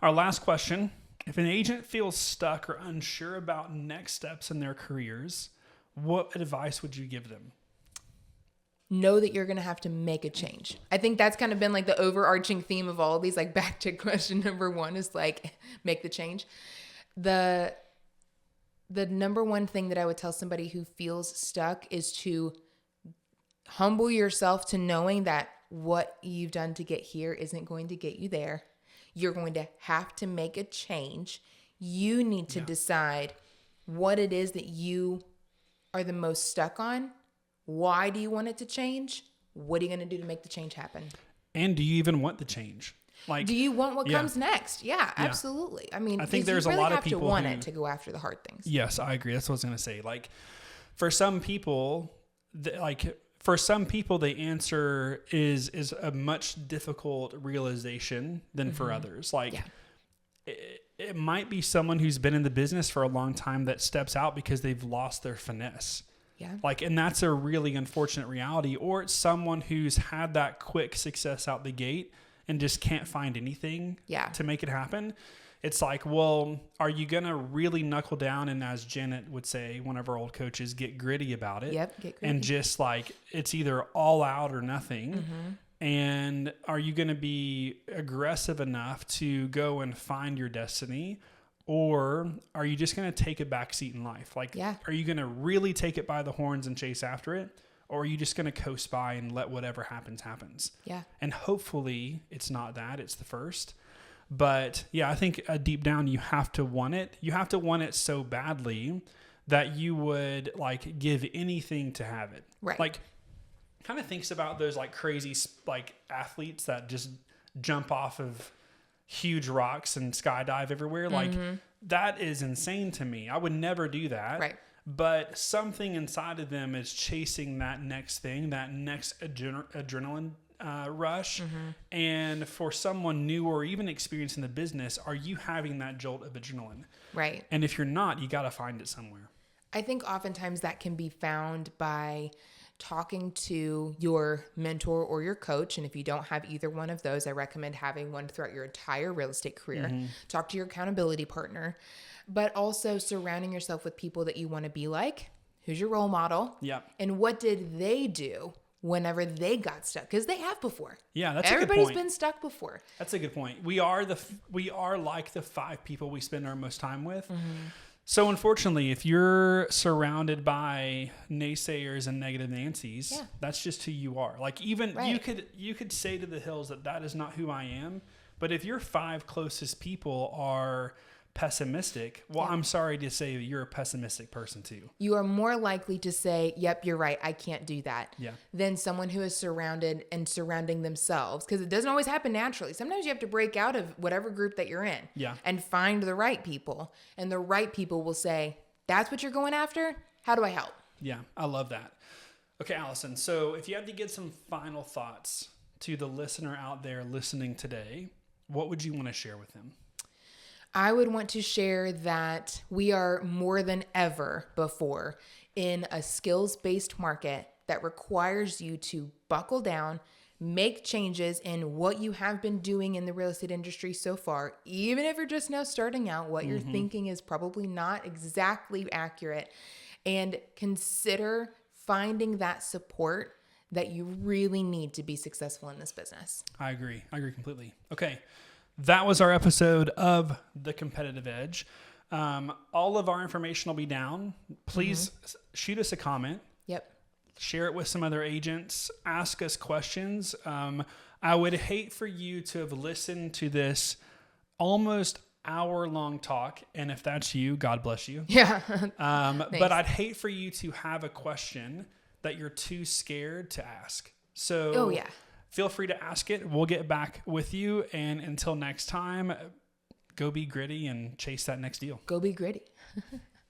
Our last question. If an agent feels stuck or unsure about next steps in their careers, what advice would you give them? Know that you're going to have to make a change. I think that's kind of been like the overarching theme of all of these, like back to question number one is like, make the change. The number one thing that I would tell somebody who feels stuck is to humble yourself to knowing that what you've done to get here isn't going to get you there. You're going to have to make a change. You need to decide what it is that you are the most stuck on. Why do you want it to change? What are you going to do to make the change happen? And do you even want the change? Like, do you want what comes next? Yeah, absolutely. I mean, I think there's you really a lot of have people to want who, it to go after the hard things. Yes, I agree. That's what I was going to say. Like, for some people, the answer is a much difficult realization than for others. Like, it might be someone who's been in the business for a long time that steps out because they've lost their finesse. Yeah. Like, and that's a really unfortunate reality. Or it's someone who's had that quick success out the gate and just can't find anything to make it happen. It's like, well, are you going to really knuckle down and, as Janet would say, one of our old coaches, get gritty about it? Yep, get gritty. And just like, it's either all out or nothing. And are you going to be aggressive enough to go and find your destiny? Or are you just going to take a back seat in life? Like, are you going to really take it by the horns and chase after it? Or are you just going to coast by and let whatever happens? Yeah. And hopefully it's not that, it's the first. But yeah, I think deep down you have to want it. You have to want it so badly that you would like give anything to have it. Right. Like, kind of thinks about those like crazy like athletes that just jump off of huge rocks and skydive everywhere. Like, that is insane to me. I would never do that. Right. But something inside of them is chasing that next thing, that next adrenaline rush. And for someone new or even experienced in the business, are you having that jolt of adrenaline? Right. And if you're not, you got to find it somewhere. I think oftentimes that can be found by talking to your mentor or your coach. And if you don't have either one of those, I recommend having one throughout your entire real estate career. Talk to your accountability partner, but also surrounding yourself with people that you want to be like. Who's your role model? Yeah. And what did they do whenever they got stuck? Because they have before. Yeah, that's a good point. Everybody's been stuck before. That's a good point. We are like the 5 people we spend our most time with. So unfortunately, if you're surrounded by naysayers and negative Nancys, that's just who you are. Like, even you could say to the hills that is not who I am. But if your 5 closest people are pessimistic, well, I'm sorry to say that you're a pessimistic person too. You are more likely to say, yep, you're right, I can't do that, than someone who is surrounding themselves. Because it doesn't always happen naturally. Sometimes you have to break out of whatever group that you're in and find the right people. And the right people will say, that's what you're going after? How do I help? Yeah, I love that. Okay, Allison, so if you had to give some final thoughts to the listener out there listening today, what would you want to share with them? I would want to share that we are more than ever before in a skills-based market that requires you to buckle down, make changes in what you have been doing in the real estate industry so far. Even if you're just now starting out, what you're thinking is probably not exactly accurate. And consider finding that support that you really need to be successful in this business. I agree completely. Okay. That was our episode of The Competitive Edge. All of our information will be down. Please shoot us a comment. Yep. Share it with some other agents. Ask us questions. I would hate for you to have listened to this almost hour-long talk. And if that's you, God bless you. Yeah. But I'd hate for you to have a question that you're too scared to ask. So feel free to ask it. We'll get back with you. And until next time, go be gritty and chase that next deal. Go be gritty.